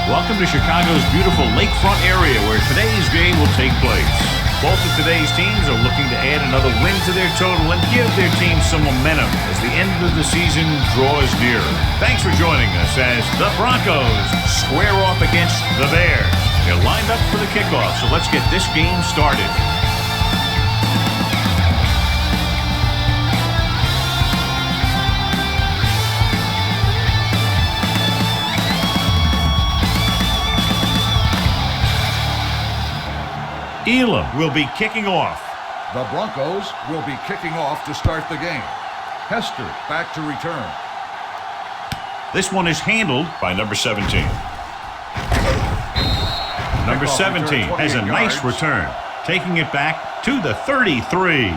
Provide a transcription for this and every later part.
Welcome to Chicago's beautiful lakefront area where today's game will take place. Both of today's teams are looking to add another win to their total and give their team some momentum as the end of the season draws near. Thanks for joining us as the Broncos square off against the Bears. They're lined up for the kickoff, so let's get this game started. Elam will be kicking off. The Broncos will be kicking off to start the game. Hester back to return. This one is handled by number 17. Number 17 has a nice return, taking it back to the 33.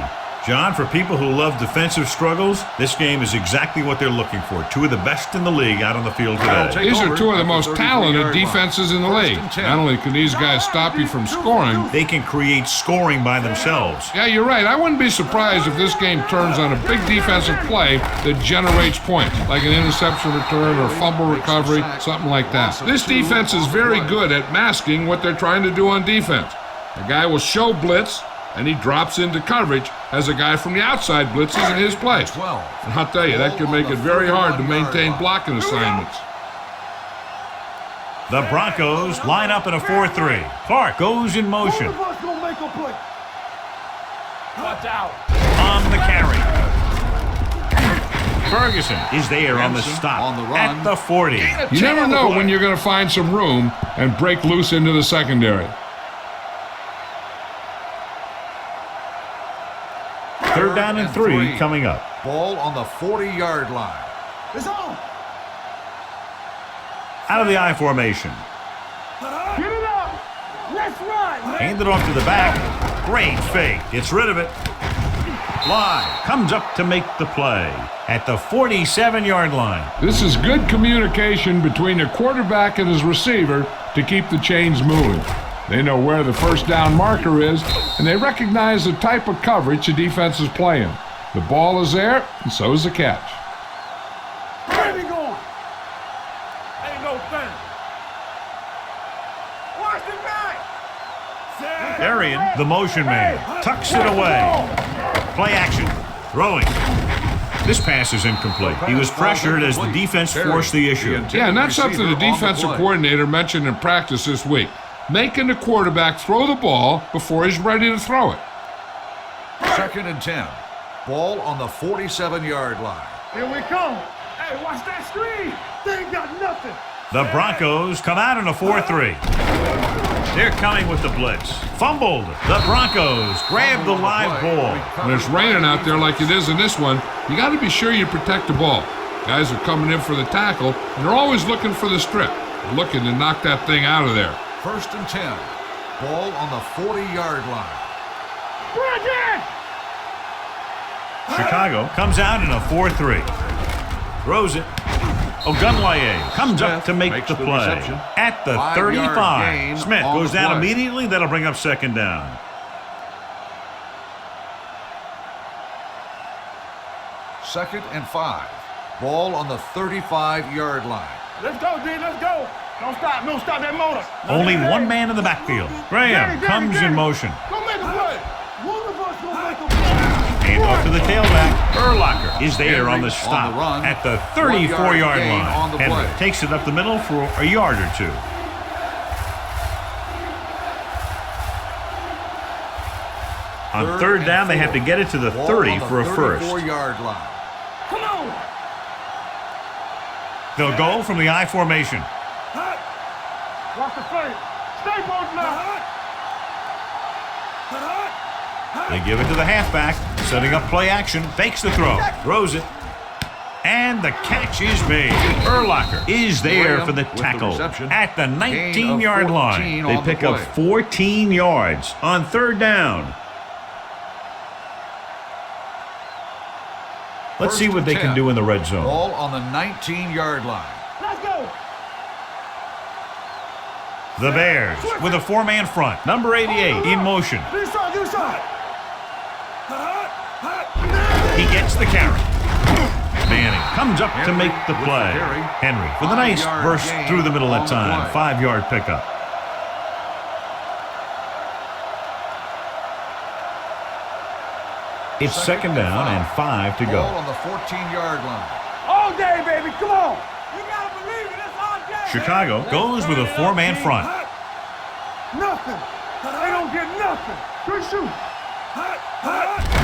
John, for people who love defensive struggles, this game is exactly what they're looking for. Two of the best in the league out on the field today. These are two of the most talented defenses in the league. Not only can these guys stop you from scoring, they can create scoring by themselves. Yeah, you're right. I wouldn't be surprised if this game turns on a big defensive play that generates points, like an interception return or fumble recovery, something like that. This defense is very good at masking what they're trying to do on defense. The guy will show blitz, and he drops into coverage as a guy from the outside blitzes in his place. And I'll tell you, that can make it very hard to maintain blocking assignments. The Broncos line up in a 4-3. Clark goes in motion. On the carry. Ferguson is there on the stop at the 40. You never know when you're going to find some room and break loose into the secondary. Third down and 3 coming up. Ball on the 40-yard line. It's on. Out of the I formation. Get it up. Let's run. Hand it off to the back. Great fake. Gets rid of it. Live. Comes up to make the play at the 47-yard line. This is good communication between the quarterback and his receiver to keep the chains moving. They know where the first down marker is, and they recognize the type of coverage the defense is playing. The ball is there, and so is the catch. Where we going? Ain't no thing. Watch the back. Arian, the motion man, tucks it away. Play action. Throwing. This pass is incomplete. He was pressured as the defense forced the issue. Yeah, and that's something the defensive coordinator mentioned in practice this week. Making the quarterback throw the ball before he's ready to throw it. 2nd and 10. Ball on the 47-yard line. Here we come. Hey, watch that screen. They ain't got nothing. The Broncos come out in a 4-3. They're coming with the blitz. Fumbled. The Broncos grab the live ball. When it's raining out there like it is in this one, you got to be sure you protect the ball. Guys are coming in for the tackle, and they're always looking for the strip. They're looking to knock that thing out of there. 1st and 10. Ball on the 40-yard line. Chicago comes out in a 4-3. Throws it. Ogunlaye comes up to make the play at the 35. Smith goes down immediately. That'll bring up 2nd down. Second and 5. Ball on the 35-yard line. Let's go, D. Let's go. Don't stop that motor. Only one man in the backfield. Graham comes in motion. Go make a play. One of us go make a play. Hand off to the tailback. Urlacher is there on the stop at the 34-yard line. Henry takes it up the middle for a yard or two. On third down, they have to get it to the 30 for a first. 34-yard line. Come on. They'll go from the I formation. Watch the play. Stay both now. They give it to the halfback, setting up play action, fakes the throw, throws it, and the catch is made. Urlacher is there for the tackle at the 19-yard line. They pick up 14 yards on third down. Let's see what they can do in the red zone. Ball on the 19-yard line. Let's go. The Bears with a 4-man front. Number 88 in motion. Do side. He gets the carry. Man Manning comes up to make the play. Henry with a nice burst through the middle that time. 5-yard pickup. It's second down and 5 to go. Ball on the 14-yard line. All day, baby. Come on. You got to believe it. It's all day. Chicago goes with a 4-man front. Nothing. They don't get nothing. Good shoot.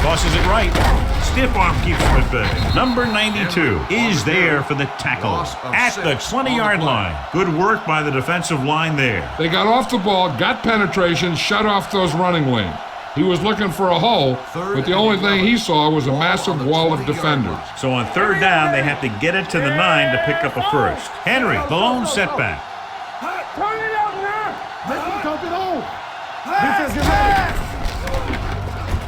Tosses it right. Stiff arm keeps him at bay. Number 92 is there for the tackle at the 20-yard line. Good work by the defensive line there. They got off the ball, got penetration, shut off those running lanes. He was looking for a hole, but the only thing he saw was a massive wall of defenders. So on third down, they have to get it to the 9 to pick up a first. Henry, the lone setback. Turn it out here. Make him dump it home. Defense, get ready.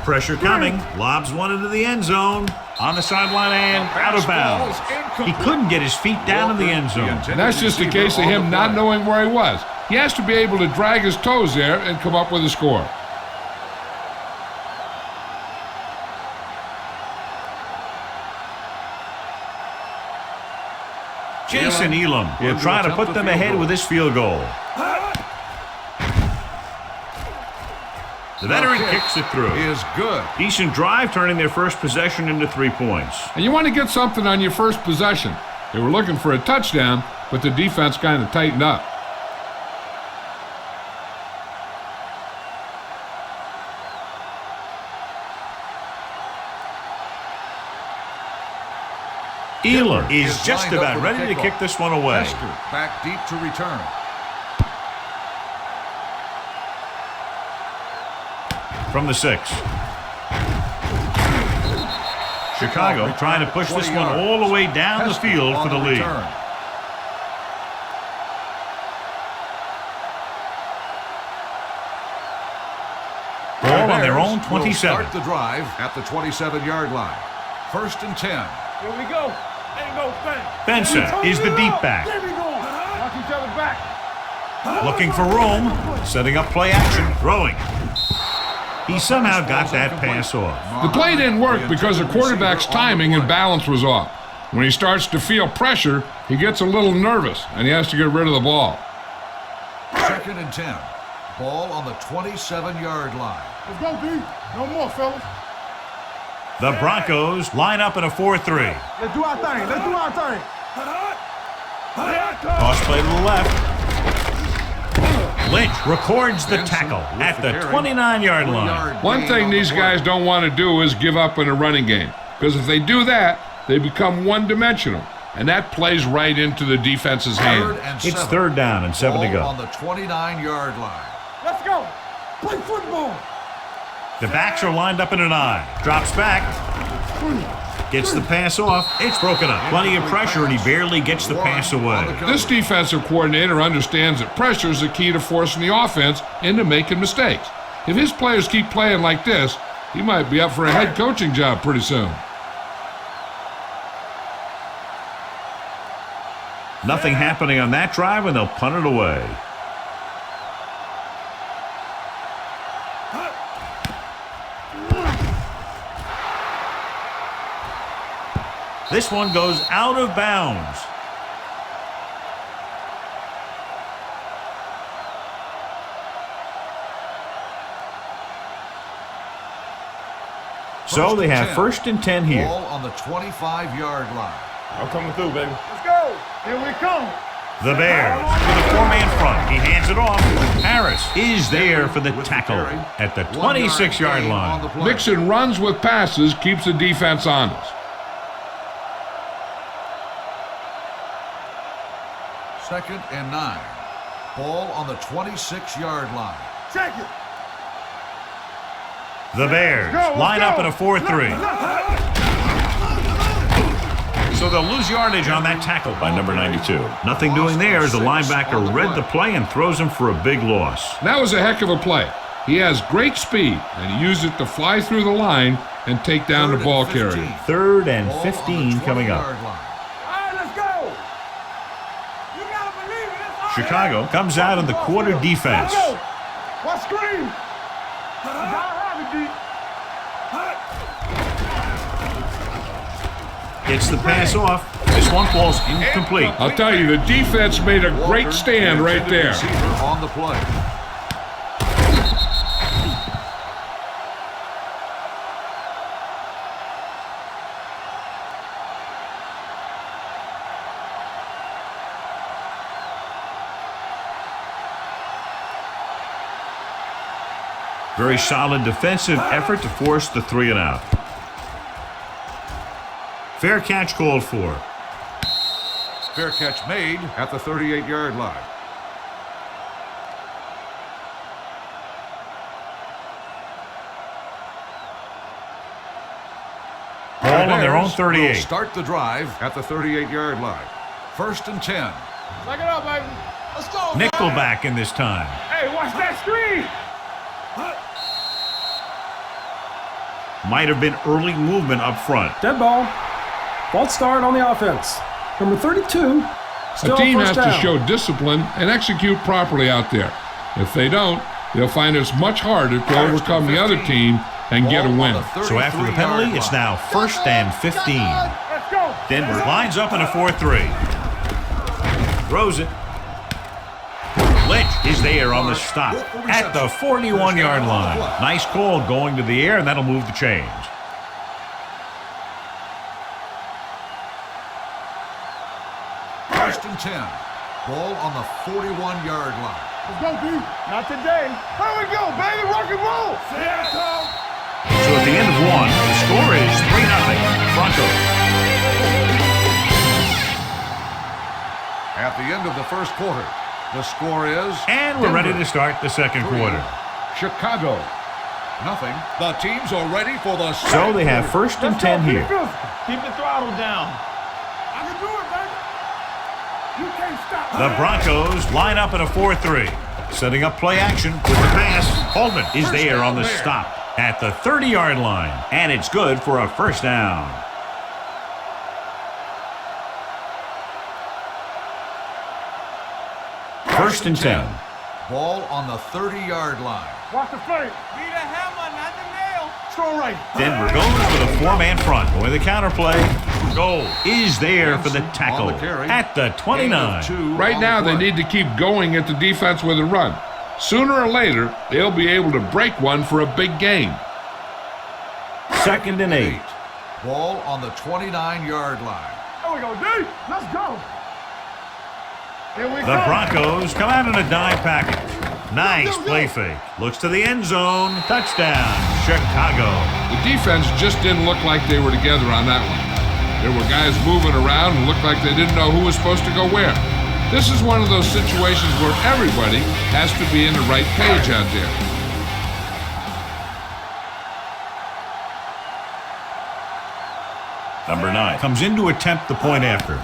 Pressure coming. Lobs one into the end zone. On the sideline and out of bounds. He couldn't get his feet down in the end zone. And that's just a case of him not knowing where he was. He has to be able to drag his toes there and come up with a score. Jason Elam will try to put them ahead with this field goal. The veteran kicks it through. Is good. Decent drive, turning their first possession into 3 points. And you want to get something on your first possession. They were looking for a touchdown, but the defense kind of tightened up. Elam is just about ready to kick this one away. Hester back deep to return. From the 6. Chicago trying to push this one all the way down the field for the lead. Ball on their own 27. Start the drive at the 27-yard line. 1st and 10. Here we go. Ain't no thing. Benson is the deep back. There we go. Watch each other back. Looking for room. Setting up play action. Throwing. He somehow got that pass off. The play didn't work because the quarterback's timing and balance was off. When he starts to feel pressure, he gets a little nervous, and he has to get rid of the ball. 2nd and 10. Ball on the 27-yard line. Let's go, D. No more, fellas. The Broncos line up in a 4-3. Let's do our thing. Let's do our thing. Toss play to the left. Lynch records the tackle at the 29-yard line. One thing these guys don't want to do is give up in a running game, because if they do that, they become one-dimensional, and that plays right into the defense's hand. It's 3rd down and 7 to go. On the 29-yard line. Let's go. Play football. The backs are lined up in an I. Drops back. Gets the pass off. It's broken up. Plenty of pressure, and he barely gets the pass away. This defensive coordinator understands that pressure is the key to forcing the offense into making mistakes. If his players keep playing like this, he might be up for a head coaching job pretty soon. Nothing happening on that drive, and they'll punt it away. This one goes out of bounds. So they have 1st and 10 here. Ball on the 25-yard line. I'm coming through, baby. Let's go. Here we come. The Bears with a 4-man front. He hands it off. Harris is there for the tackle at the 26-yard line. Mixon runs with passes, keeps the defense honest. 2nd and 9. Ball on the 26-yard line. Check it. The Bears line up in a 4-3. So they'll lose yardage on that tackle by number 92. Nothing doing there as the linebacker read the play and throws him for a big loss. That was a heck of a play. He has great speed, and he used it to fly through the line and take down the ball carrier. 3rd and 15 coming up. Chicago comes out in the quarter defense. What screen? Gets the pass off. This one falls incomplete. I'll tell you, the defense made a great stand right there. On the play. Very solid defensive effort to force the 3 and out. Fair catch called for. Fair catch made at the 38-yard line. Ball on their own 38. Will start the drive at the 38-yard line. 1st and 10. Check it out, baby. Let's go. Nickelback in this time. Hey, watch that screen. Might have been early movement up front. Dead ball. False start on the offense. Number 32. Still A team has first to down. show discipline and execute properly out there. If they don't, they'll find it's much harder to overcome the other team and get a win. So after the penalty, it's now 1st and 15. Let's go. Denver lines up in a 4-3. Throws it. Lynch is there on the stop at the 41-yard line. Nice call going to the air, and that'll move the chains. First and 10. Ball on the 41-yard line. Let's go, D. Not today. Here we go, baby. Rock and roll. Seattle. So at the end of 1, the score is 3-0 Broncos. At the end of the first quarter, the score is... And we're ready to start the second quarter. Chicago, nothing. The teams are ready for the... So they have 1st and 10 here. Keep the throttle down. I can do it, baby. You can't stop. The Broncos line up in a 4-3. Setting up play action with the pass. Holman is there on the stop at the 30-yard line. And it's good for a first down. First and 10. Ball on the 30-yard line. Watch the fake. Be the hammer, not the nail. Throw right. Denver goes with a 4-man front. With the counterplay. Goal is there for the tackle at the 29. Right now, they need to keep going at the defense with a run. Sooner or later, they'll be able to break one for a big gain. 2nd and 8. Ball on the 29-yard line. There we go, D. Let's go. Here we The go. Broncos come out in a dime package. Nice play fake. Looks to the end zone. Touchdown, Chicago. The defense just didn't look like they were together on that one. There were guys moving around and looked like they didn't know who was supposed to go where. This is one of those situations where everybody has to be in the right page out there. Number 9 comes in to attempt the point after.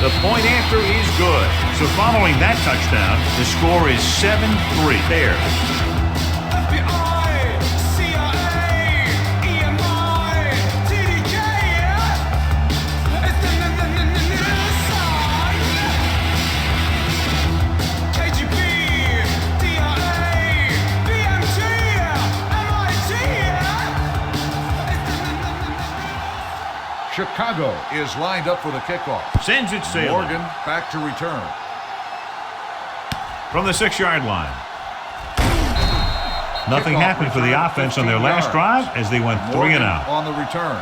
The point after is good. So following that touchdown, the score is 7-3 Bears. Chicago is lined up for the kickoff. Sends it sailing. Morgan back to return. From the 6-yard line. Nothing happened for the offense on their last drive as they went 3 and out. On the return.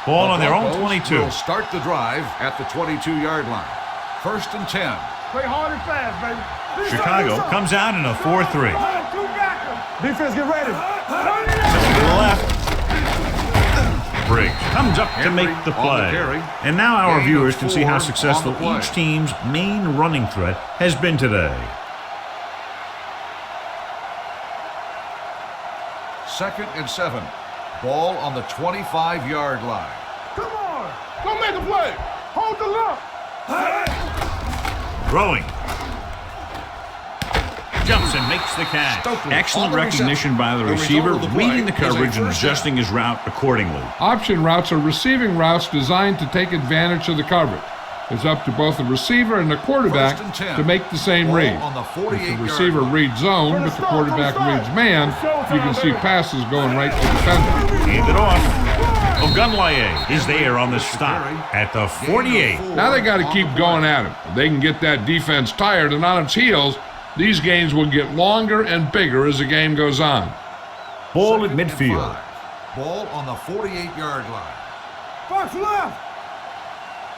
Ball on their own 22. Will start the drive at the 22-yard line. 1st and 10. Play hard and fast, baby. Chicago comes out in a 4-3. Defense, get ready. To the left. Briggs comes up to make the play. And now our viewers can see how successful each team's main running threat has been today. 2nd and 7. Ball on the 25-yard line. Come on. Don't make a play. Hold the look. Throwing. Jumps and makes the catch. Excellent recognition by the receiver, reading the coverage and adjusting his route accordingly. Option routes are receiving routes designed to take advantage of the coverage. It's up to both the receiver and the quarterback to make the same read. If the receiver reads zone, but the quarterback reads man, you can see passes going right to the defender. Hand it off. Ogunlaye is there on the stop at the 48. Now they got to keep going at him. If they can get that defense tired and on its heels, these games will get longer and bigger as the game goes on. Ball at midfield. Ball on the 48-yard line. Box left.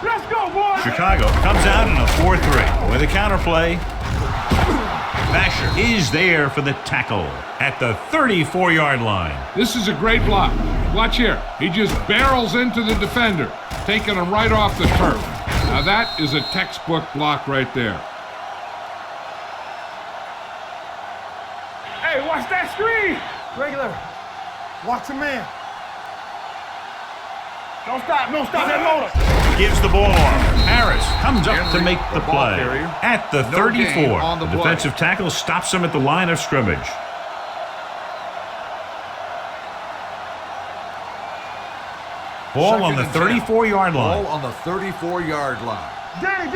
Let's go, boys. Chicago comes out in a 4-3 with a counterplay. Basher is there for the tackle at the 34-yard line. This is a great block. Watch here. He just barrels into the defender, taking him right off the turf. Now that is a textbook block right there. Hey, watch that screen. Regular. Watch the man. Don't stop that motor. Gives the ball off. Harris comes up to make the play at the 34. The defensive tackle stops him at the line of scrimmage. Ball on the 34-yard line. Ball on the 34-yard line. Danny.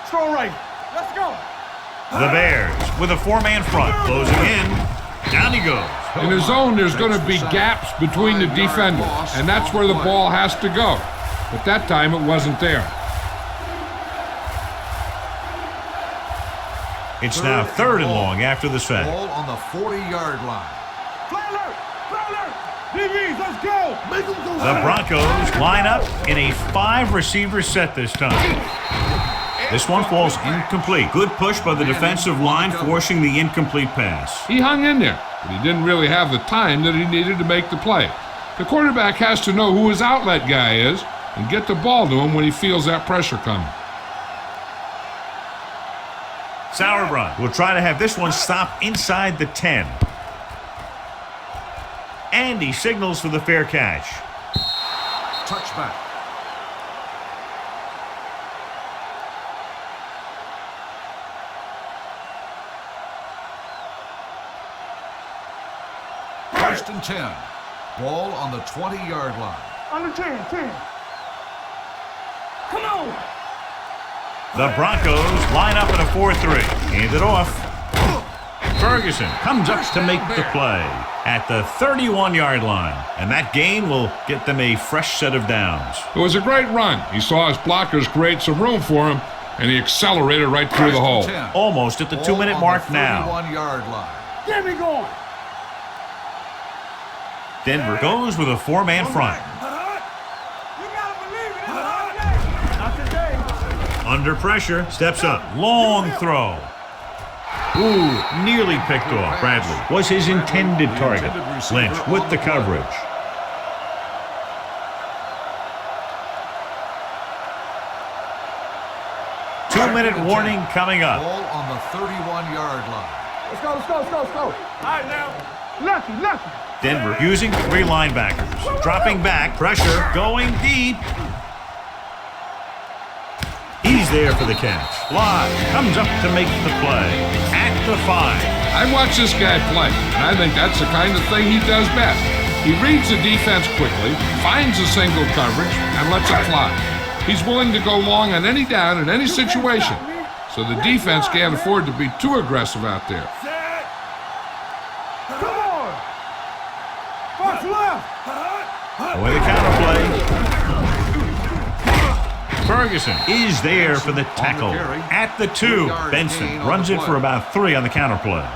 Throw right. Let's go. The Bears with a four-man front closing in. Down he goes. In the zone, there's going to be gaps between the defenders, and that's where the ball has to go. But that time, it wasn't there. It's now third and long after the sack. Ball on the 40-yard line. DBs, let's go. Make them go. The Broncos line up in a 5-receiver set this time. This one falls incomplete. Good push by the defensive line, forcing the incomplete pass. He hung in there, but he didn't really have the time that he needed to make the play. The quarterback has to know who his outlet guy is and get the ball to him when he feels that pressure coming. Sauerbrunn will try to have this one stop inside the 10. And he signals for the fair catch. Touchback. First and 10. Ball on the 20-yard line. Under 10. Come on. The Broncos line up in a 4-3. Hand it off. Ferguson comes up to make the play at the 31-yard line. And that gain will get them a fresh set of downs. It was a great run. He saw his blockers create some room for him, and he accelerated right through the hole. Almost at the 2-minute mark now. 31-yard line. Get me going. Denver goes with a four-man front. You gotta believe it. Not today. Under pressure, steps up. Long throw. Ooh, nearly picked off. Bradley was his intended target. Lynch with the coverage. Two-minute warning coming up. Ball on the 31-yard line. Let's go. All right, now. Lucky. Denver using three linebackers. Dropping back, pressure, going deep. He's there for the catch. Live comes up to make the play at the 5. I watched this guy play, and I think that's the kind of thing he does best. He reads the defense quickly, finds a single coverage, and lets it fly. He's willing to go long on any down in any situation, so the defense can't afford to be too aggressive out there. Come on. Box left. With a counterplay. Ferguson is there for the tackle at the 2. Benson runs it for about 3 on the counterplay.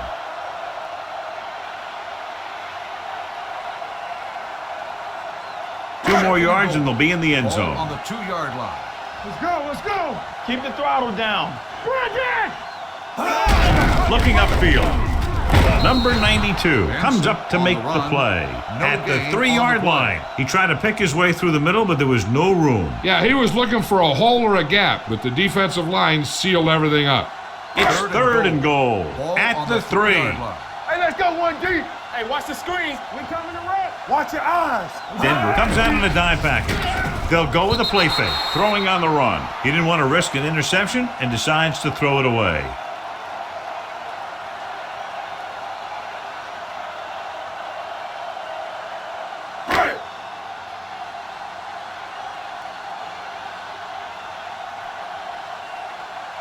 Two more yards and they'll be in the end zone. On the 2-yard line. Let's go. Keep the throttle down. Looking upfield. Number 92 comes up to make the play at the 3-yard line. He tried to pick his way through the middle, but there was no room. Yeah, he was looking for a hole or a gap, but the defensive line sealed everything up. It's third and goal at the 3. Hey, let's go 1 deep. Hey, watch the screens. We coming to run. Watch your eyes. Denver comes out in a dime package. They'll go with a play fake, throwing on the run. He didn't want to risk an interception and decides to throw it away.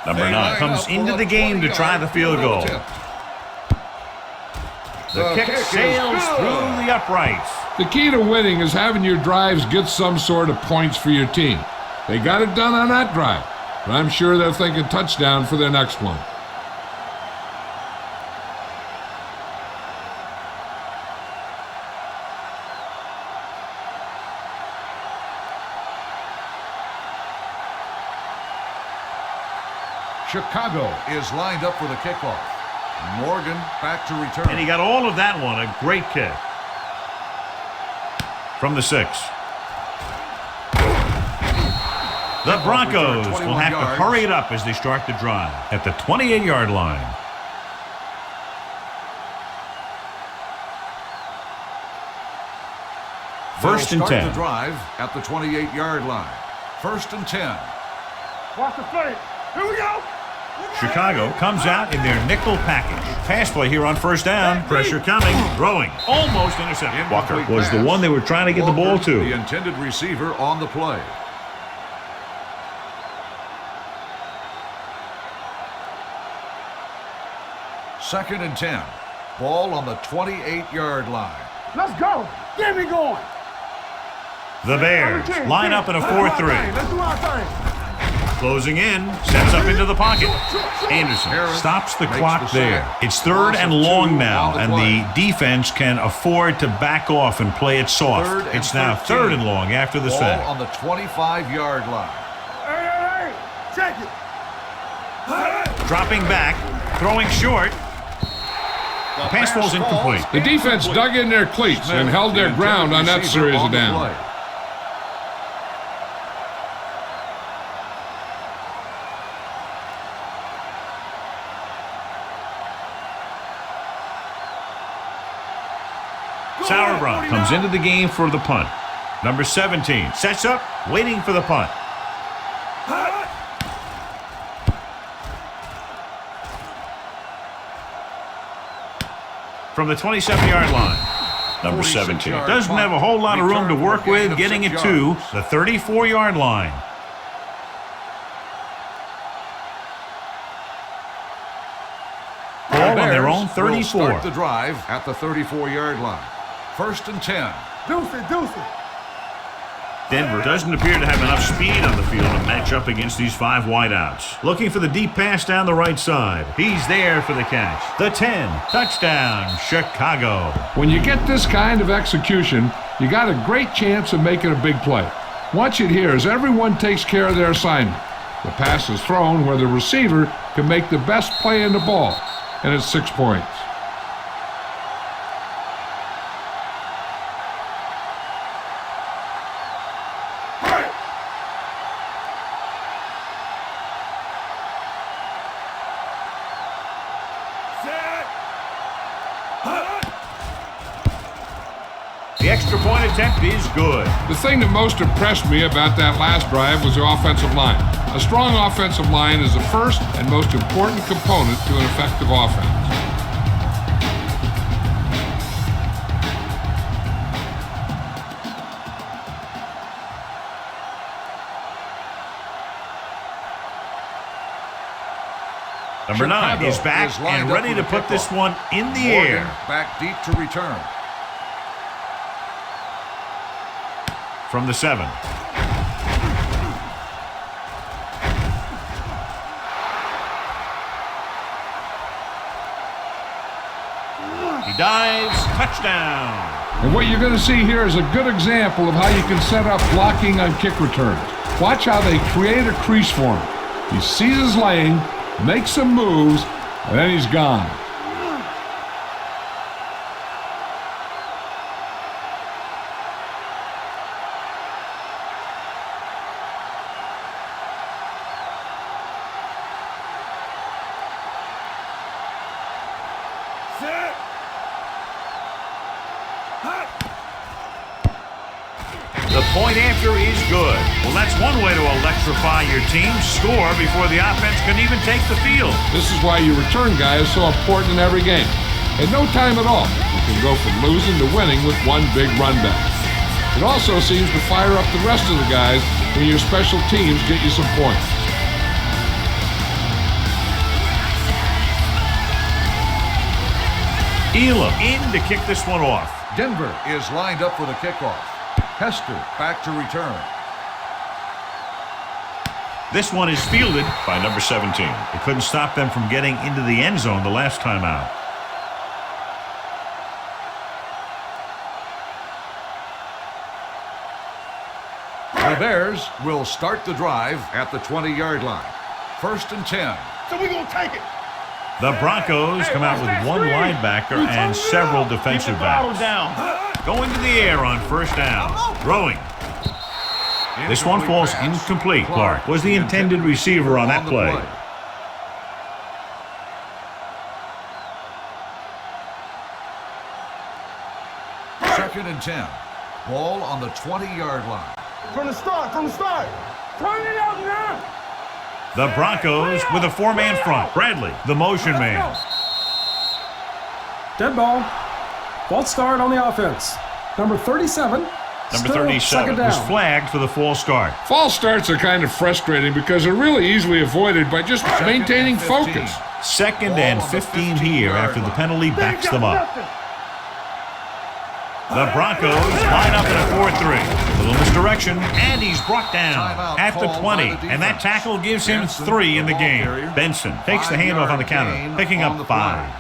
Number 9 comes into the game to try the field goal. The kick sails through the uprights. The key to winning is having your drives get some sort of points for your team. They got it done on that drive, but I'm sure they're thinking touchdown for their next one. Chicago is lined up for the kickoff. Morgan back to return. And he got all of that one. A great kick. From the 6. The Broncos will have to hurry it up as they start the drive at the 28-yard line. First and 10. Start the drive at the 28-yard line. First and 10. Watch the play. Here we go. Chicago comes out in their nickel package. Pass play here on first down. Pressure coming. Throwing. Almost intercepted. Walker was the one they were trying to get the ball to. The intended receiver on the play. Second and 10. Ball on the 28-yard line. Let's go. Get me going. The Bears line up in a 4-3. Let's do our thing. Closing in, sets up into the pocket. Anderson stops the clock there. It's 3rd and long now, and the defense can afford to back off and play it soft. It's now 3rd and long after the sack. Ball on the 25-yard line. Hey, check it. Dropping back, throwing short. The pass ball's incomplete. The defense dug in their cleats and held their ground on that series of downs. Sauerbrunn comes into the game for the punt. Number 17 sets up, waiting for the punt. From the 27-yard line. Number 17 doesn't have a whole lot of room to work with, getting it to the 34-yard line. Ball on their own 34. Start the drive at the 34-yard line. First and 10. Deuce it. Denver doesn't appear to have enough speed on the field to match up against these 5 wideouts. Looking for the deep pass down the right side. He's there for the catch. The 10. Touchdown, Chicago. When you get this kind of execution, you got a great chance of making a big play. Watch it here as everyone takes care of their assignment. The pass is thrown where the receiver can make the best play in the ball, and it's 6 points. The extra point attempt is good. The thing that most impressed me about that last drive was the offensive line. A strong offensive line is the first and most important component to an effective offense. Number 9 is back and ready to put this one in the air. Back deep to return. From the 7. He dives, touchdown. And what you're going to see here is a good example of how you can set up blocking on kick returns. Watch how they create a crease for him. He sees his lane, makes some moves, and then he's gone. The point after is good. Well, that's one way to electrify your team. Score before the offense can even take the field. This is why your return guy is so important in every game. In no time at all, you can go from losing to winning with one big run back. It also seems to fire up the rest of the guys when your special teams get you some points. Elam in to kick this one off. Denver is lined up for the kickoff. Hester back to return. This one is fielded by number 17. It couldn't stop them from getting into the end zone the last time out. The Bears will start the drive at the 20-yard line. 1st and 10. So we gonna take it. The Broncos come out with one linebacker and several defensive backs. Going to the air on 1st down. Throwing. This one falls incomplete. Clark was the intended receiver on that play. Second and 10. Ball on the 20-yard line. From the start. Turn it out now. The Broncos with a four-man front. Bradley, the motion man. Dead ball. False start on the offense. Number 37. Number Still 37 second was down. flagged for the false start. False starts are kind of frustrating because they're really easily avoided by just maintaining focus. 2nd and 15 here after the penalty backs them up. The Broncos line up in a 4-3. Little misdirection, and he's brought down at the 20. And that tackle gives him 3 in the game. Benson takes the handoff on the counter, picking up 5.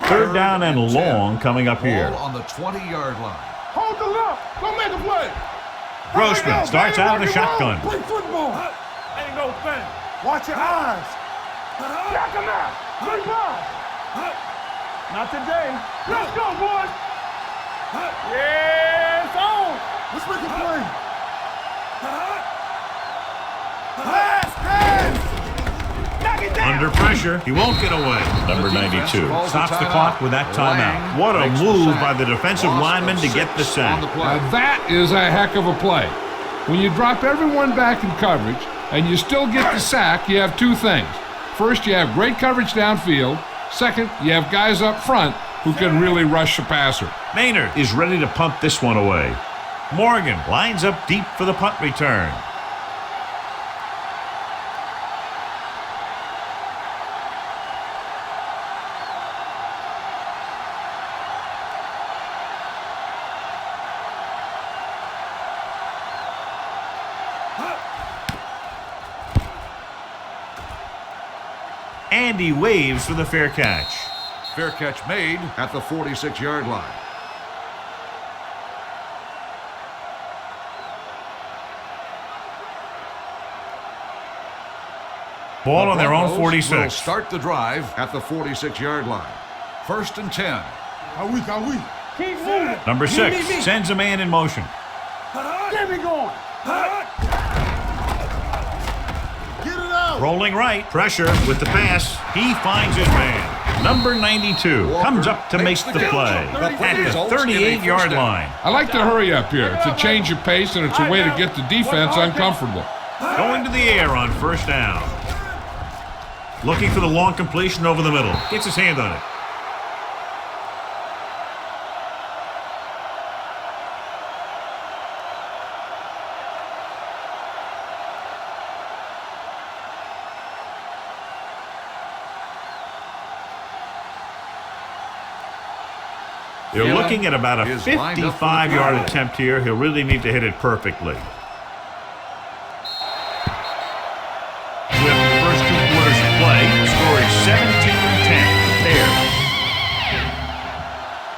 3rd down and long coming up here. Ball on the 20-yard line. Hold the left. Don't make a play. Grossman starts out in a shotgun. Play football. Ain't no thing. Watch your eyes. Knock him out. Good ball. Not today. Let's go, boys. Yeah, it's on. Let's make a play. Last pass. Knock it down. Under pressure, he won't get away. Number 92 stops the clock with that timeout. What a move by the defensive lineman to get the sack. Now that is a heck of a play. When you drop everyone back in coverage and you still get the sack, you have two things. First, you have great coverage downfield. Second, you have guys up front who can really rush the passer. Maynard is ready to punt this one away. Morgan lines up deep for the punt return. And he waves for the fair catch. Fair catch made at the 46-yard line. Ball on their own Broncos 46. will start the drive at the 46-yard line. 1st and 10. Are we? Keep moving. Number Me. 6 sends a man in motion. Get me going. Get it out. Rolling right. Pressure with the pass. He finds his man. Number 92 comes up to make the play at the 38-yard line. I like to hurry up here. It's a change of pace and it's a way to get the defense uncomfortable. Going to the air on 1st down. Looking for the long completion over the middle. Gets his hand on it. They're looking at about a 55-yard attempt here. He'll really need to hit it perfectly. With the first 2 quarters of play, the score is 17-10. There.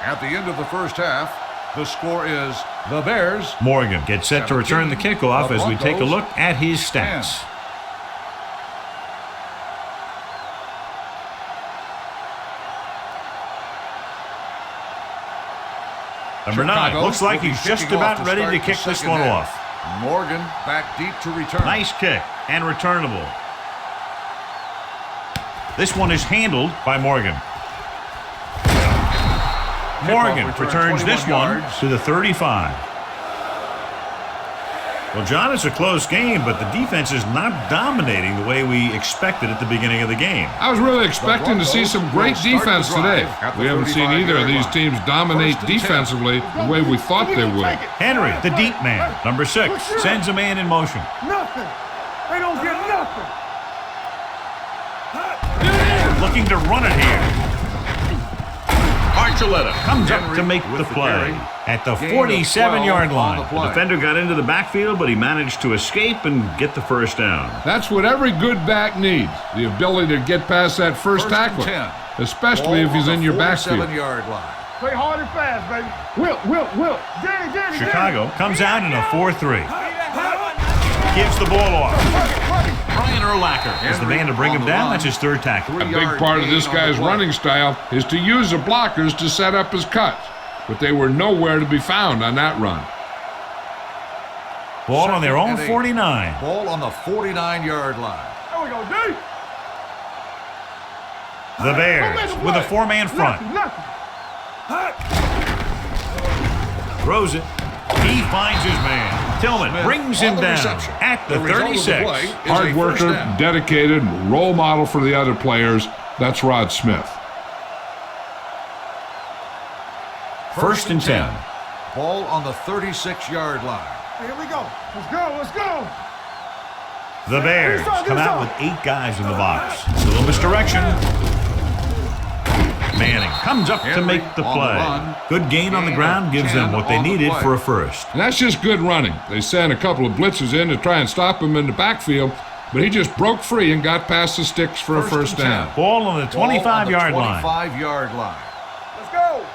At the end of the first half, the score is the Bears. Morgan gets set to return the kickoff The as we take a Broncos look at his stats. 10. Number 9 Chicago looks like will be he's just kicking about off to ready start to the kick this second one half. off. Morgan back deep to return. Nice kick and returnable. This one is handled by Morgan. Morgan return, returns this 21 one yards. to the 35. Well, John, it's a close game, but the defense is not dominating the way we expected at the beginning of the game. I was really expecting to see some great defense today. We haven't seen either of these teams dominate defensively the way we thought they would. Henry, the deep man, number 6, sends a man in motion. Nothing. They don't get nothing. looking to run it here. Archuleta comes up to make the play at the 47-yard line. The defender got into the backfield, but he managed to escape and get the first down. That's what every good back needs, the ability to get past that first tackler, especially if he's in your backfield. Play hard and fast, baby. Will. Danny. Chicago comes out in a 4-3. Gives the ball off. Brian Urlacher is the man to bring him down. That's his third tackle. A big part of this guy's running style is to use the blockers to set up his cuts, but they were nowhere to be found on that run. Ball on their own 49. Ball on the 49-yard line. There we go, D. The Bears with a four-man front. Throws it. He finds his man. Tillman brings him down at the 36. Hard worker, dedicated, role model for the other players. That's Rod Smith. First and 10. Ball on the 36-yard line. Here we go. Let's go. The Bears come out with 8 guys in the box. Still misdirection. Manning comes up to make the play. Good gain on the ground gives them what they needed for a first. And that's just good running. They sent a couple of blitzes in to try and stop him in the backfield, but he just broke free and got past the sticks for a first down. Ball on the 25-yard line. 25-yard line. Let's go.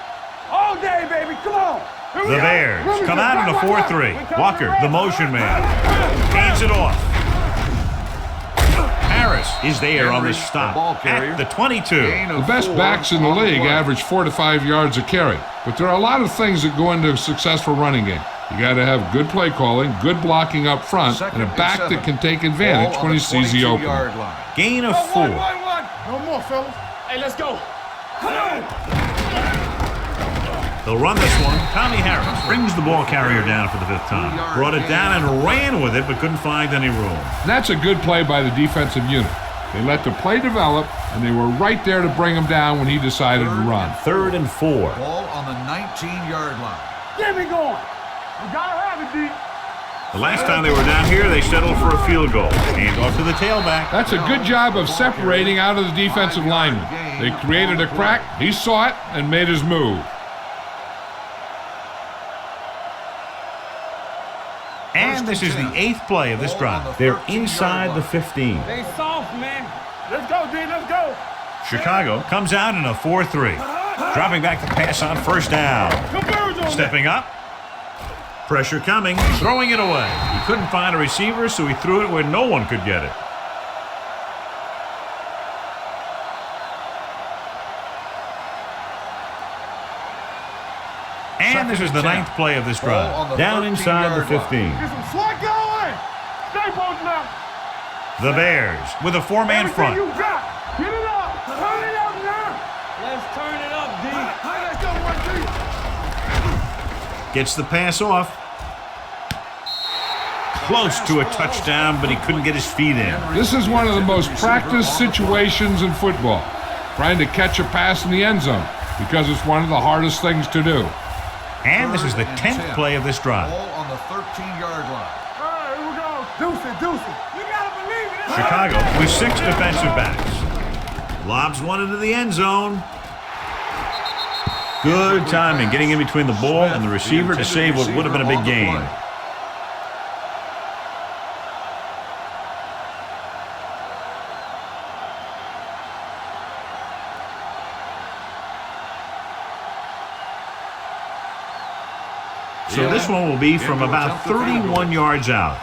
All day, baby. Come on. The Bears come out in a 4-3. Walker, the motion man, hands it off. Harris is there on the stop at the 22. The best backs in the league average 4 to 5 yards a carry, but there are a lot of things that go into a successful running game. You got to have good play calling, good blocking up front, and a back that can take advantage when he sees the opening. Gain of 4. No more, fellas. Hey, let's go. They'll run this one. Tommy Harris brings the ball carrier down for the 5th time. Brought it down and ran with it, but couldn't find any room. And that's a good play by the defensive unit. They let the play develop, and they were right there to bring him down when he decided to run. 3rd and 4. Ball on the 19-yard line. Get me going. You gotta have it, D. The last time they were down here, they settled for a field goal. Hand off to the tailback. That's a good job of separating out of the defensive lineman. They created a crack, he saw it, and made his move. And this is the 8th play of this drive. They're inside the 15. They soft, man. Let's go, D. Let's go. Chicago comes out in a 4-3. Dropping back the pass on first down. Stepping up. Pressure coming. Throwing it away. He couldn't find a receiver, so he threw it where no one could get it. And this is the 9th play of this drive. Down inside the 15. Get some slot going. Stay posting up. The Bears with a 4-man front. You got. Get it up. Turn it up now. Let's turn it up, D. Let's go, 1, 3. Gets the pass off. Close to a touchdown, but he couldn't get his feet in. This is one of the most practiced situations in football, trying to catch a pass in the end zone, because it's one of the hardest things to do. And this is the 10th play of this drive. Ball on the 13-yard line. All right, here we go. Deuce it. You gotta believe it. Chicago with 6 defensive backs. Lobs one into the end zone. Good timing, getting in between the ball and the receiver to save what would have been a big gain. So this one will be from about 31 yards out.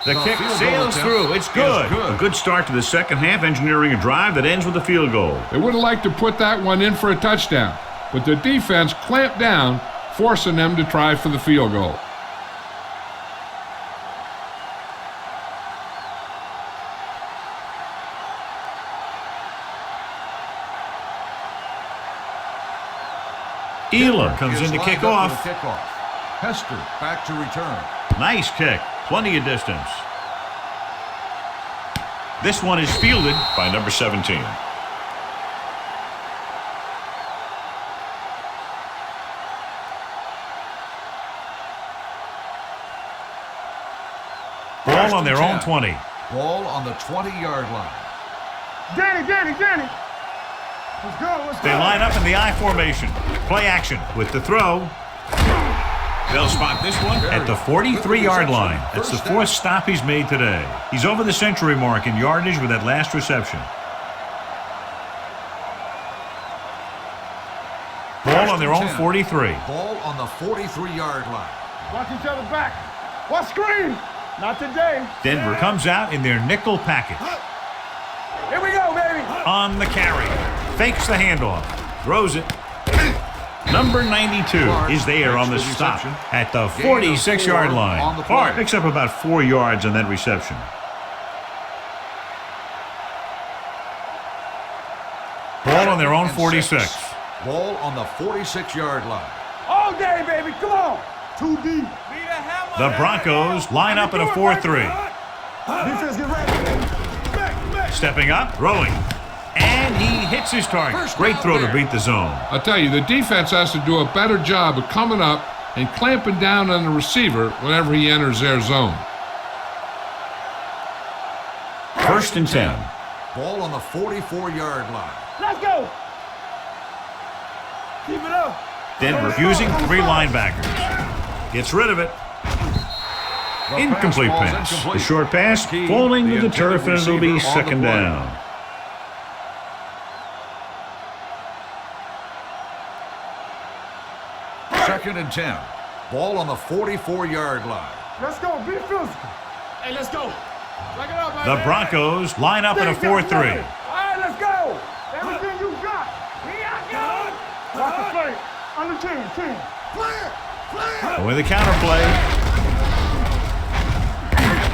The kick sails through. It's good. A good start to the second half, engineering a drive that ends with a field goal. They would have liked to put that one in for a touchdown, but the defense clamped down, forcing them to try for the field goal. Elam comes in to kick off. Hester back to return. Nice kick. Plenty of distance. This one is fielded by number 17. Ball on their own 20. Ball on the 20-yard line. Danny. Let's go. They line up in the I formation. Play action with the throw. They'll spot this one at the 43-yard line. That's the fourth stop he's made today. He's over the century mark in yardage with that last reception. Ball on their own 43. Ball on the 43-yard line. Watch each other back. Watch screen. Not today. Denver comes out in their nickel package. Here we go, baby. On the carry. Fakes the handoff. Throws it. Number 92 is there on the stop at the 46-yard line. Hart picks up about 4 yards on that reception. Ball on their own 46. Ball on the 46-yard line. All day, baby. Come on. Too deep. The Broncos line up in a 4-3. Defense, get ready. Stepping up, throwing. And he hits his target. Great throw to beat the zone. I'll tell you, the defense has to do a better job of coming up and clamping down on the receiver whenever he enters their zone. 1st and 10. Ball on the 44-yard line. Let's go. Keep it up. Denver using 3 linebackers. Gets rid of it. Incomplete pass. The short pass falling to the turf, and it'll be 2nd down. Second and 10. Ball on the 44-yard line. Let's go. Be physical. Hey, let's go. Check it out, my The man. Broncos line up in a 4-3. All right, let's go. Everything you got. Here I go. Watch the play. Under 10. With the counterplay.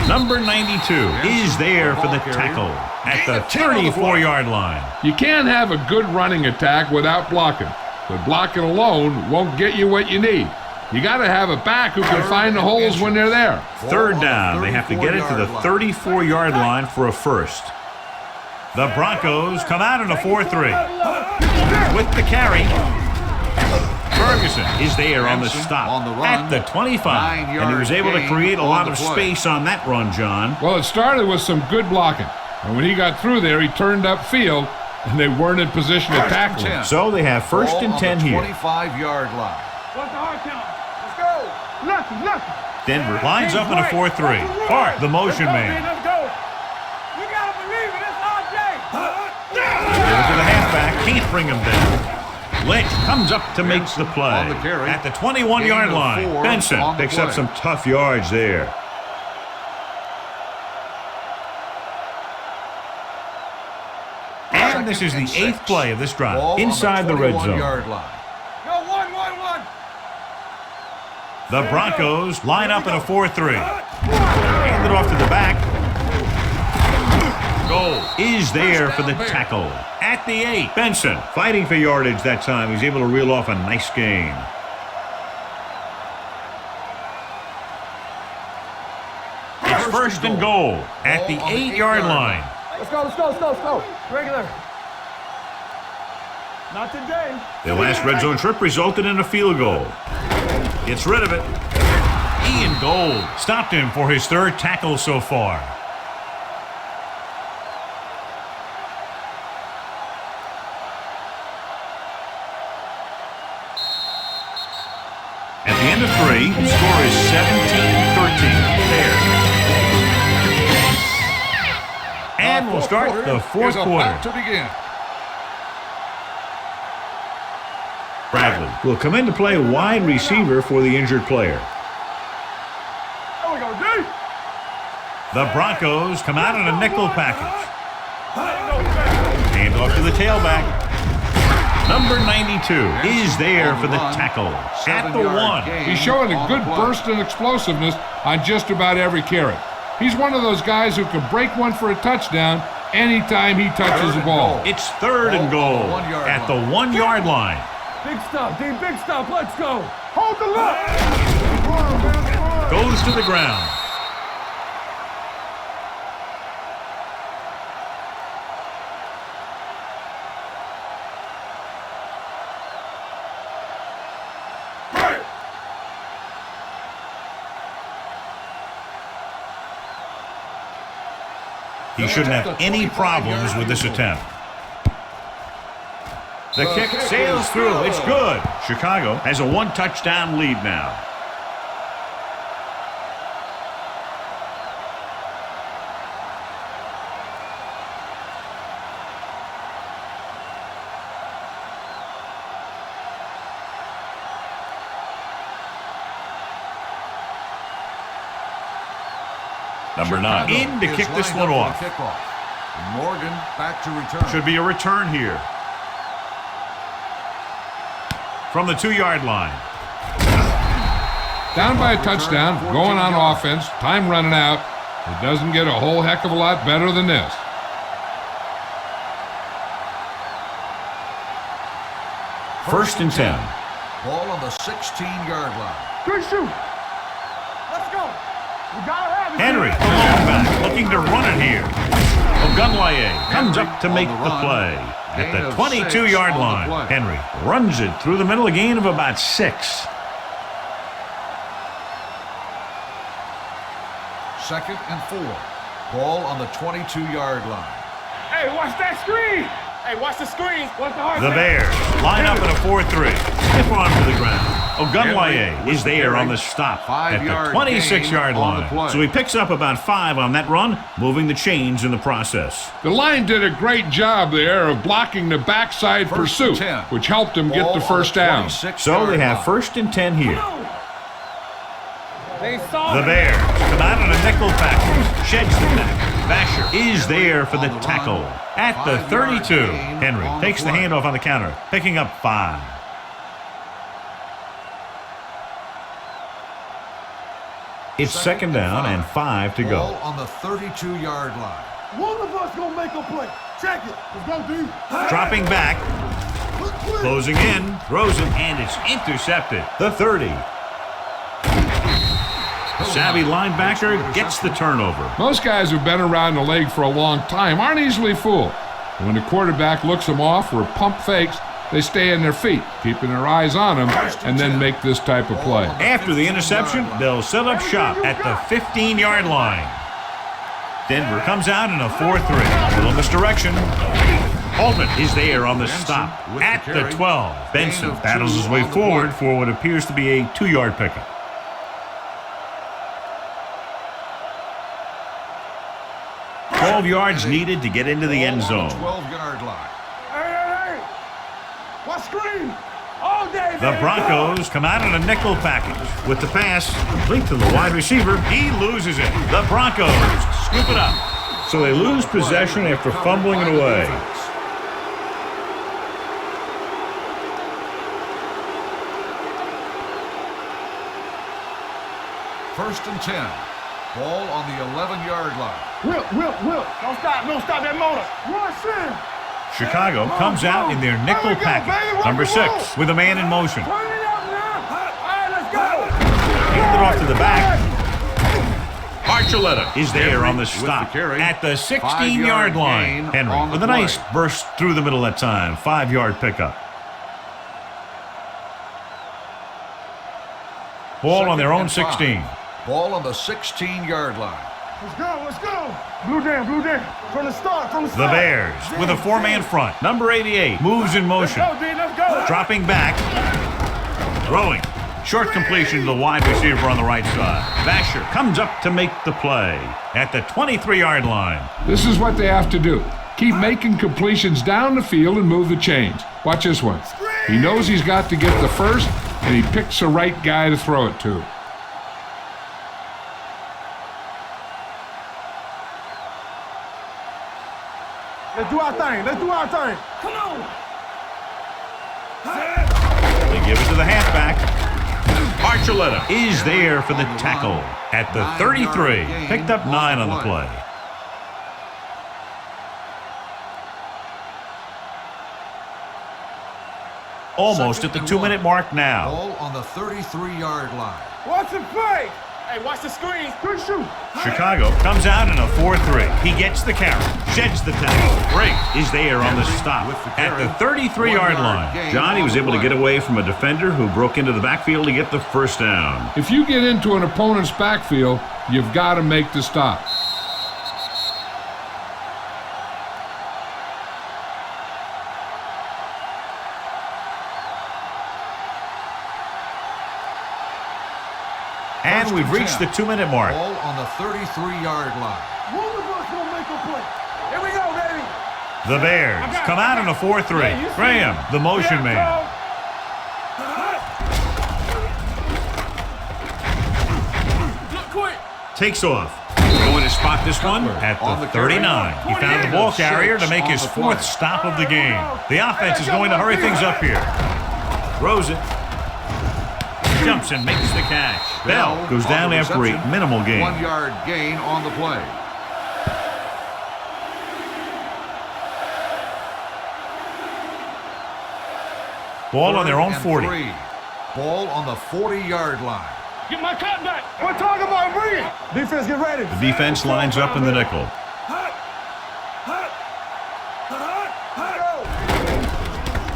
Number 92 is there for the tackle at the 34-yard line. You can't have a good running attack without blocking, but blocking alone won't get you what you need. You got to have a back who can find the holes when they're there. 3rd down. They have to get it to the 34-yard line for a first. The Broncos come out in a 4-3. With the carry. Ferguson is there on the stop at the 25. And he was able to create a lot of space on that run, John. Well, it started with some good blocking. And when he got through there, he turned upfield, and they weren't in position to tackle him. So they have 1st and 10 here. 25-yard line. What's the hard count? Let's go. Lucky. Denver lines up in a 4-3. Hart, the motion man. Let's go. You got to believe it. It's all day. Goes to the halfback. Can't bring him down. Lynch comes up to make the play at the 21-yard line. Benson picks up some tough yards there. And this is the 8th play of this drive inside the red zone. Go 1. The Broncos line up in a 4-3. Hand it off to the back. Goal is there for the tackle at the 8. Benson fighting for yardage that time. He's able to reel off a nice gain. It's 1st and goal at the 8-yard line. Let's go. Regular. Not today. Their last red zone trip resulted in a field goal. Gets rid of it. Ian Gold stopped him for his 3rd tackle so far. At the end of 3, the score is 17-13. And we'll start the 4th quarter. To begin. Bradley will come in to play wide receiver for the injured player. There we go, D. The Broncos come out in a nickel package. Hand off to the tailback. Number 92 is there for the tackle at the 1. He's showing a good burst and explosiveness on just about every carry. He's one of those guys who can break one for a touchdown anytime he touches the ball. It's 3rd and goal at the 1-yard line. Big stop, D. Big stop. Let's go. Hold the look. Goes to the ground. He shouldn't have any problems with this attempt. The kick sails through. It's good. Chicago has a one-touchdown lead now. Number 9 in to kick this one off. Morgan back to return. Should be a return here. From the 2-yard line. Down by a touchdown, going on offense, time running out. It doesn't get a whole heck of a lot better than this. First and 10. Ball on the 16-yard line. Good shoot. Let's go. We gotta have it. Henry, the long back, looking to run it here. Ogunlaye comes up to make the play. At the 22-yard line, Henry runs it through the middle, a gain of about 6. Second and 4. Ball on the 22-yard line. Hey, watch that screen. Hey, watch the screen. Watch the hard The Bears line up in a 4-3. Stiff arm to the ground. Ogunlaye is there on the stop at the 26-yard line. So he picks up about 5 on that run, moving the chains in the process. The line did a great job there of blocking the backside pursuit, which helped him get the first down. So they have first and 10 here. They saw The Bears come out on a nickel package, sheds the tackle. Basher is there for the tackle. At the 32, Henry takes the handoff on the counter, picking up 5. It's second down and 5 to go. Ball on the 32-yard line. one of us gonna make a play. Check it. Let's go, D. Dropping back, closing in, throws it, and it's intercepted. The 30. Savvy linebacker gets the turnover. Most guys who've been around the league for a long time aren't easily fooled. When the quarterback looks them off or pump fakes, they stay on their feet, keeping their eyes on them, and then make this type of play. After the interception, they'll set up shop at the 15-yard line. Denver comes out in a 4-3. Little misdirection. Holtman is there on the stop at the 12. Benson battles his way forward for what appears to be a 2-yard pickup. $12 yards needed to get into the end zone. 12-yard line. Hey. What screen? All day, The Broncos come out in a nickel package with the pass complete to the wide receiver. He loses it. The Broncos scoop it up. So they lose possession after fumbling it away. First and 10. Ball on the 11-yard line. Will. Don't stop that motor. Rush in. Chicago comes out in their nickel package. Number 6 with a man in motion. Turn it up now. All right, let's go. Handed off to the back. Archuleta is there on the stop at the 16-yard line. Henry with a nice burst through the middle that time. 5-yard pickup. Ball on their own 16. Ball on the 16-yard line. Let's go. Blue down. From the start. The Bears with a 4-man front. Number 88 moves in motion. Let's go. Dropping back. Throwing. Short completion to the wide receiver on the right side. Basher comes up to make the play at the 23-yard line. This is what they have to do. Keep making completions down the field and move the chains. Watch this one. He knows he's got to get the first, and he picks the right guy to throw it to. Let's do our thing. Come on. They give it to the halfback. Archuleta is there for the tackle at the 33. Picked up 9 on the play. Almost at the 2-minute mark now. Ball on the 33-yard line. Watch the play. Hey, watch the screen. Good shoot. Chicago comes out in a 4-3. He gets the carry, sheds the tackle. Drake is there on the stop at the 33-yard line. Johnny was able to get away from a defender who broke into the backfield to get the first down. If you get into an opponent's backfield, you've got to make the stop. And we've reached the 2-minute mark. Ball on the 33-yard line. One of us gonna make a play. Here we go, baby. The Bears come out in a 4-3. Graham, the motion man. Takes off. Going to spot this one at the 39. He found the ball carrier to make his 4th stop of the game. The offense is going to hurry things up here. Throws it. Jumps and makes the catch. Bell goes down after a minimal gain. 1-yard gain on the play. Ball on their own 40. Ball on the 40-yard line. Get my cut back. We're talking about bring it. Defense, get ready. The defense lines up in the nickel.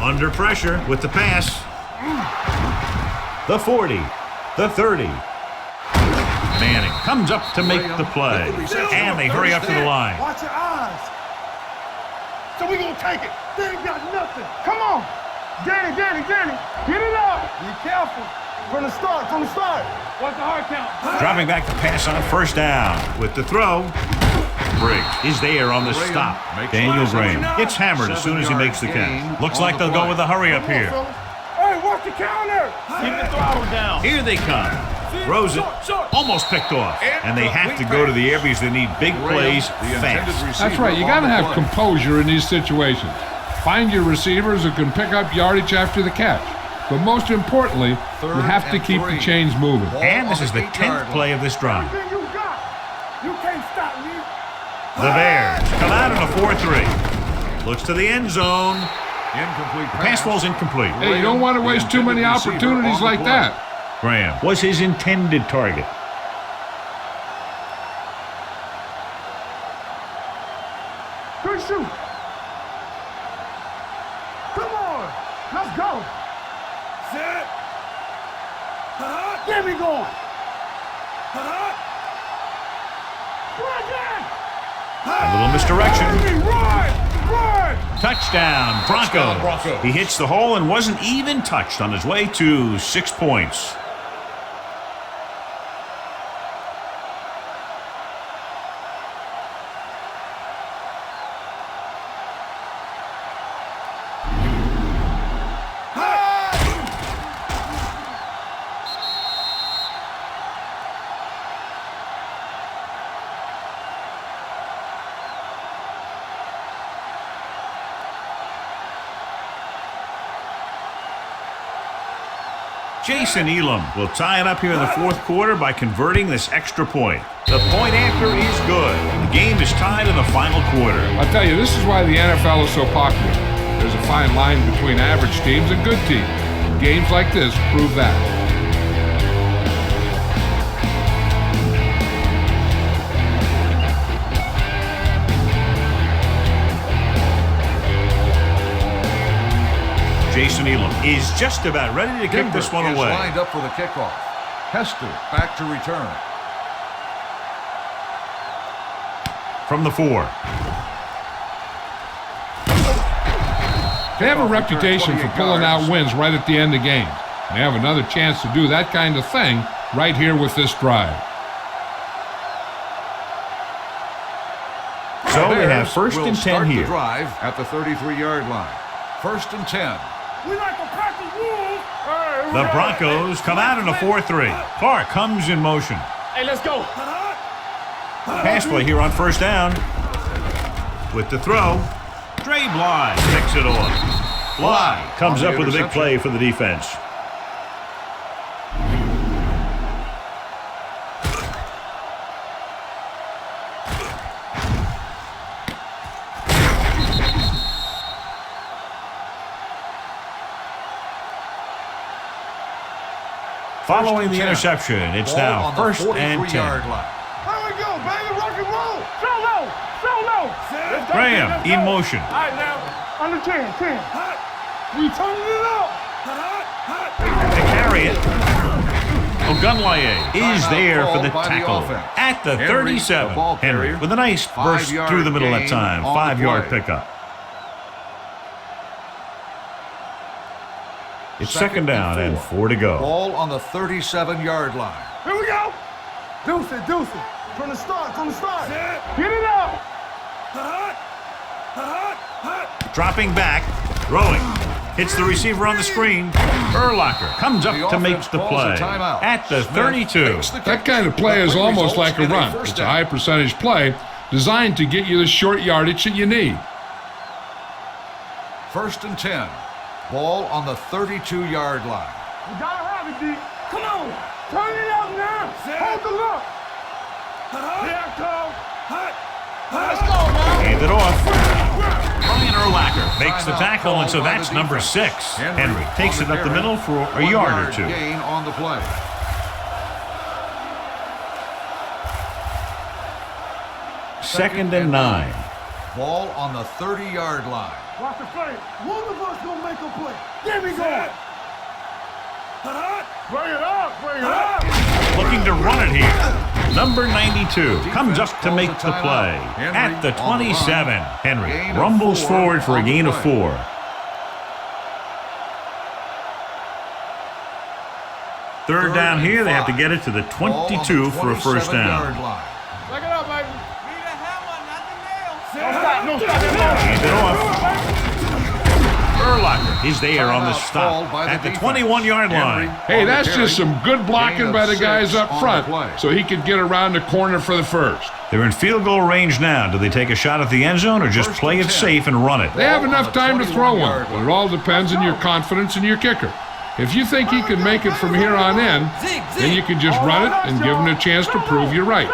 Under pressure with the pass. The 40. The 30. Manning comes up to make the play. And they hurry up to the line. Watch your eyes. So we gonna take it. They ain't got nothing. Come on. Danny. Get it up. Be careful. From the start. What's the hard count? Dropping back the pass on 1st down. With the throw. Briggs is there on the stop. Daniel Graham gets hammered as soon as he makes the catch. Looks like they'll go with a hurry up here. Hey, watch the counter. Keep the throttle down. Here they come. Throws it. Almost picked off. And they have to go to the air because they need big plays fast. That's right. You got to have composure in these situations. Find your receivers who can pick up yardage after the catch. But most importantly, you have to keep the chains moving. And this is the 10th play of this drive. Everything you got. You can't stop me. The Bears come out in a 4-3. Looks to the end zone. Incomplete Pass ball's incomplete. Hey, you don't want to waste too many opportunities like that. Graham was his intended target. Good shoot. Come on. Let's go. Set. Get me going. A little misdirection. Run. Touchdown, Broncos. He hits the hole and wasn't even touched on his way to 6 points. Jason Elam will tie it up here in the 4th quarter by converting this extra point. The point after is good. The game is tied in the final quarter. I'll tell you, this is why the NFL is so popular. There's a fine line between average teams and good teams. Games like this prove that. Jason Elam is just about ready to kick this one away. Lined up for the kickoff. Hester back to return. From the 4. They have a reputation for pulling out wins right at the end of games. They have another chance to do that kind of thing right here with this drive. So they have 1st and 10 here. Drive at the 33-yard line. 1st and 10. We like to practice rules. The Broncos come out in a 4-3. Clark comes in motion. Hey, let's go. Pass play here on 1st down. With the throw, Dre Bly picks it off. Bly comes up with a big play for the defense. Following the interception, it's now 1st and 10. Here we go, baby, rock and roll. Solo. Graham in motion. All right, now, under 10. We turning it up. To carry it. Ogunlaye is there for the tackle at the 37. Henry with a nice burst through the middle that time. 5-yard pickup. It's second down and 4 to go. Ball on the 37-yard line. Here we go. Deuce it. From the start. Get it out. Dropping back, throwing. Hits the receiver on the screen. Urlacher comes up to make the play at the 32. That kind of play is almost like a run. It's a high percentage play designed to get you the short yardage that you need. 1st and 10. Ball on the 32-yard line. You gotta have it, D. Come on. Turn it up now. Hold the look. Here I come. Let's go, man. Hand it off. Brian Urlacher makes the tackle, and so that's number 6. Henry takes it up the middle for a yard or 2. Gain on the play. Second and 9. Ball on the 30-yard line. Watch the play. One of us gonna make a play. There we go. Bring it up. Looking to run it here. Number 92 comes up to make the play at the 27. Henry rumbles forward for a gain of 4. Third down here, they have to get it to the 22 for a first down. Check it out, baby. Need a hammer, not the nail. No stop. Hand it off. Urlacher is there on the stop at the 21-yard line. Hey, that's just some good blocking by the guys up front so he could get around the corner for the first. They're in field goal range now. Do they take a shot at the end zone or just play it safe and run it? They have enough time to throw one, but it all depends on your confidence in your kicker. If you think he can make it from here on in, then you can just run it and give him a chance to prove you're right.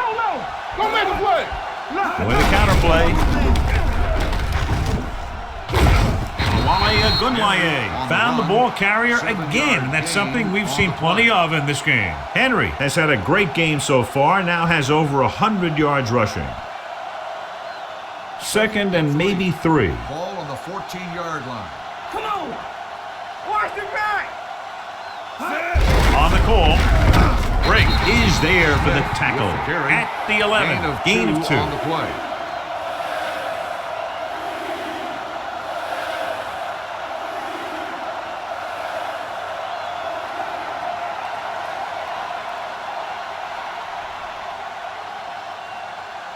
Don't make a play. Boy, the counter play. Gunlaye found the ball carrier again, and that's something we've seen plenty of in this game. Henry has had a great game so far, now has over 100 yards rushing. Second and maybe 3. Ball on the 14-yard line. Come on. Watch it back. On the call, Brink is there for the tackle at the 11. Gain of 2. On the play.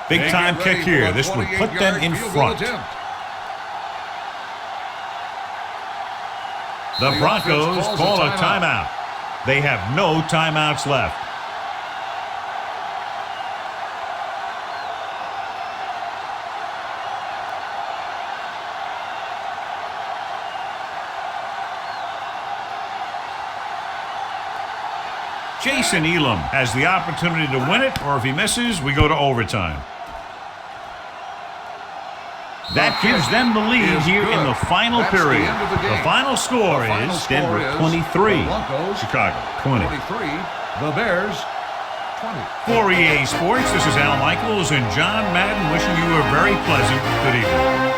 Big time kick here. This would put them in front. The Broncos call a timeout. They have no timeouts left. Jason Elam has the opportunity to win it, or if he misses, we go to overtime. That gives them the lead here in the final period. The final score is Denver 23, Chicago 20. The Bears 20. For EA Sports, this is Al Michaels and John Madden wishing you a very pleasant good evening.